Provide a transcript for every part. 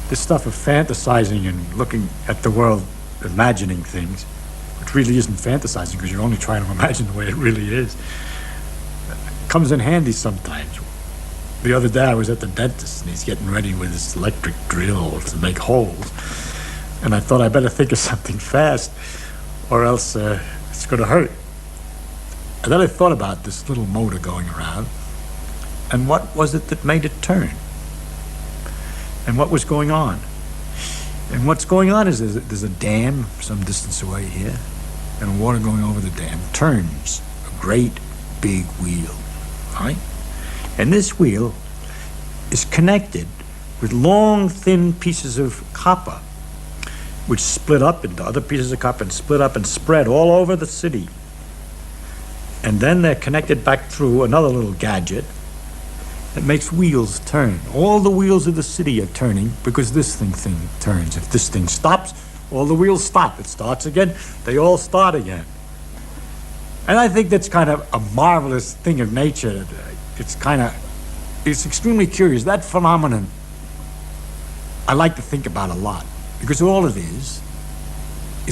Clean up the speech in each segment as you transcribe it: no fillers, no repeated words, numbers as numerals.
this stuff of fantasizing and looking at the world, imagining things, which really isn't fantasizing because you're only trying to imagine the way it really is, comes in handy sometimes. The other day I was at the dentist and he's getting ready with his electric drill to make holes. And I thought I better think of something fast or else it's going to hurt. And then I thought about this little motor going around and what was it that made it turn? And what was going on? And what's going on is there's a dam some distance away here, and water going over the dam turns a great big wheel, right? And this wheel is connected with long, thin pieces of copper, which split up into other pieces of copper and split up and spread all over the city. And then they're connected back through another little gadget that makes wheels turn. All the wheels of the city are turning because this thing turns. If this thing stops, all the wheels stop. It starts again, they all start again. And I think that's kind of a marvelous thing of nature. It's extremely curious. That phenomenon I like to think about a lot because all it is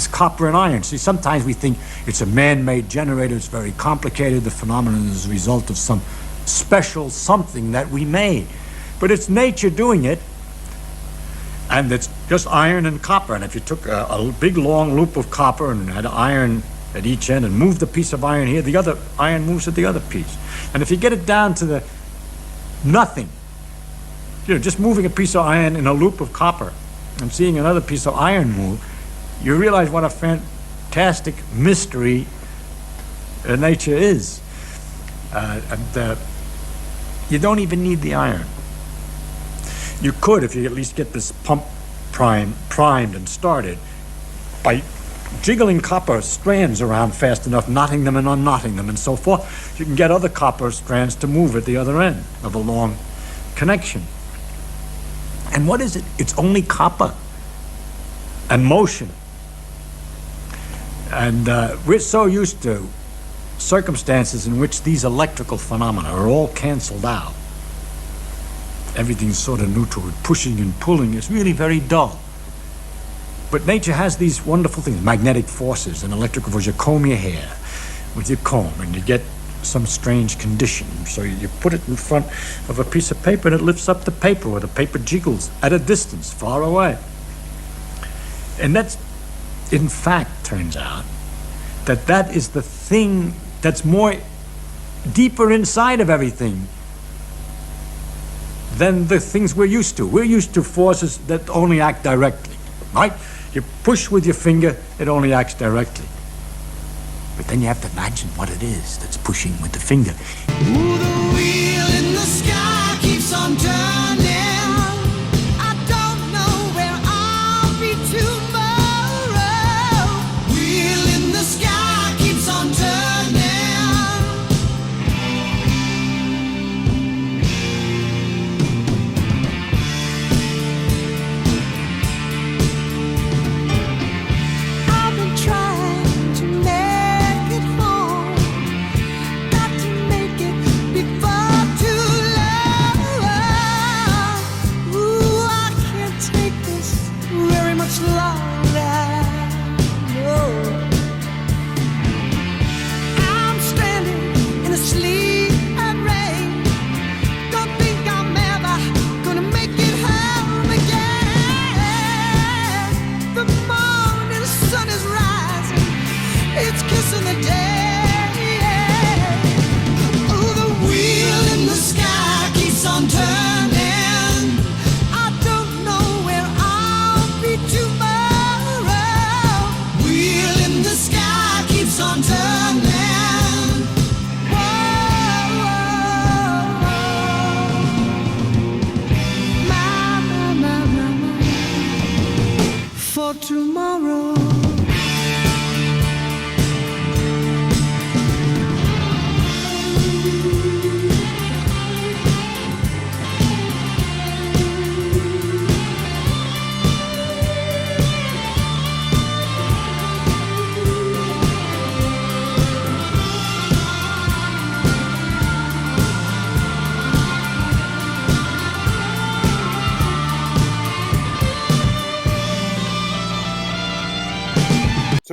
copper and iron. See, sometimes we think it's a man-made generator, it's very complicated, the phenomenon is a result of some special something that we made. But it's nature doing it, and it's just iron and copper. And if you took a big long loop of copper and had iron at each end and moved the piece of iron here, the other iron moves at the other piece. And if you get it down to the nothing, just moving a piece of iron in a loop of copper and seeing another piece of iron move, you realize what a fantastic mystery nature is. You don't even need the iron. You could, if you at least get this pump primed and started, by jiggling copper strands around fast enough, knotting them and unknotting them and so forth, you can get other copper strands to move at the other end of a long connection. And what is it? It's only copper and motion. And we're so used to circumstances in which these electrical phenomena are all canceled out. Everything's sort of neutral. Pushing and pulling is really very dull. But nature has these wonderful things, magnetic forces and electrical forces. You comb your hair with your comb and you get some strange condition. So you put it in front of a piece of paper and it lifts up the paper, or the paper jiggles at a distance, far away. And that's, in fact, turns out that is the thing that's more deeper inside of everything than the things we're used to. We're used to forces that only act directly, right? You push with your finger, it only acts directly. But then you have to imagine what it is that's pushing with the finger. Ooh, the wheel in the sky keeps on turning. I don't know where I'll be tomorrow. Wheel in the sky keeps on turning. I've been trying to make it home. Got to make it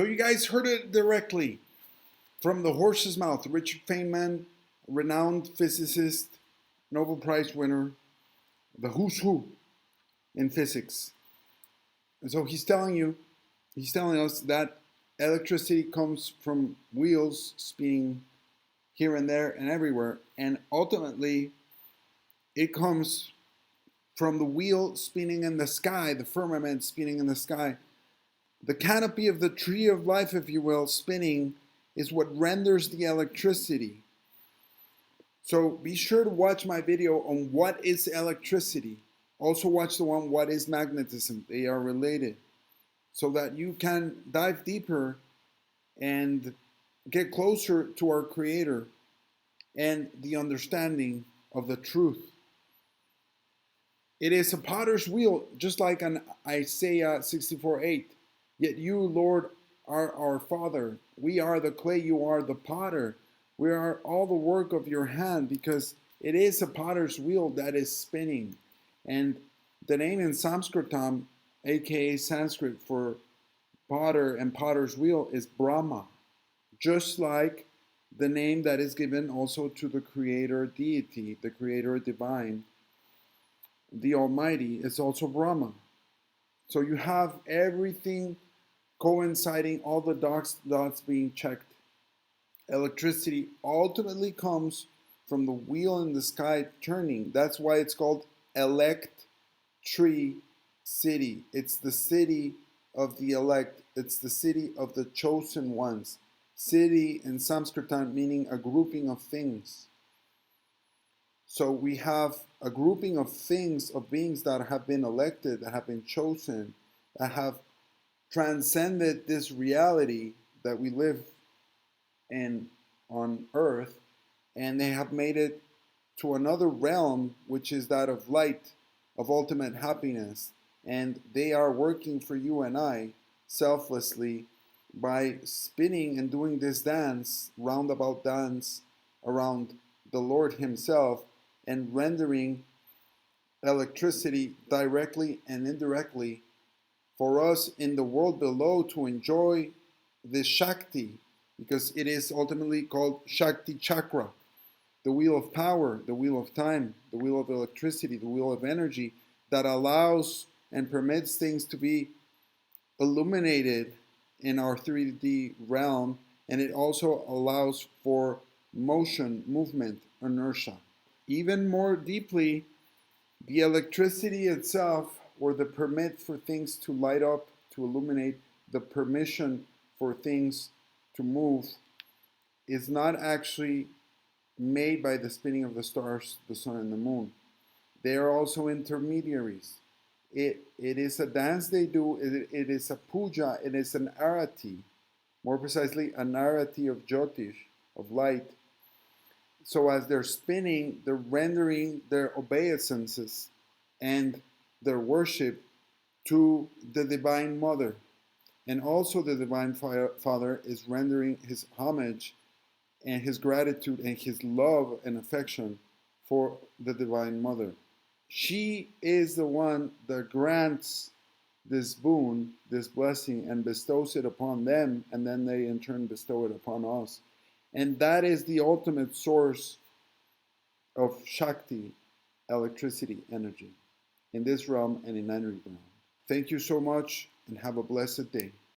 you guys heard it directly from the horse's mouth. Richard Feynman, renowned physicist, Nobel Prize winner, the who's who in physics. And so he's telling us that electricity comes from wheels spinning here and there and everywhere, and ultimately it comes from the wheel spinning in the sky, the firmament spinning in the sky. The canopy of the tree of life, if you will, spinning is what renders the electricity. So be sure to watch my video on what is electricity. Also watch the one, what is magnetism. They are related, so that you can dive deeper and get closer to our Creator and the understanding of the truth. It is a potter's wheel, just like in Isaiah 64:8. Yet you, Lord, are our Father. We are the clay, you are the potter. We are all the work of your hand, because it is a potter's wheel that is spinning. And the name in Sanskritam, aka Sanskrit for potter and potter's wheel, is Brahma. Just like the name that is given also to the creator deity, the creator divine, the Almighty, is also Brahma. So you have everything coinciding, all the dots being checked. Electricity ultimately comes from the wheel in the sky turning. That's why it's called elect-tree city. It's the city of the elect. It's the city of the chosen ones. City in Sanskritam meaning a grouping of things. So we have a grouping of things, of beings that have been elected, that have been chosen, that have transcended this reality that we live in on earth, and they have made it to another realm, which is that of light, of ultimate happiness. And they are working for you and I selflessly by spinning and doing this dance, roundabout dance around the Lord Himself, and rendering electricity directly and indirectly for us in the world below to enjoy this Shakti, because it is ultimately called Shakti Chakra, the wheel of power, the wheel of time, the wheel of electricity, the wheel of energy that allows and permits things to be illuminated in our 3D realm, and it also allows for motion, movement, inertia. Even more deeply, the electricity itself, or the permit for things to light up, to illuminate, the permission for things to move, is not actually made by the spinning of the stars, the sun, and the moon. They are also intermediaries. It is a dance they do, it is a puja, it is an arati, more precisely an arati of Jyotish, of light. So as they're spinning, they're rendering their obeisances and their worship to the Divine Mother. And also the Divine Father is rendering his homage and his gratitude and his love and affection for the Divine Mother. She is the one that grants this boon, this blessing, and bestows it upon them, and then they in turn bestow it upon us. And that is the ultimate source of Shakti, electricity, energy, in this realm and in any realm. Thank you so much, and have a blessed day.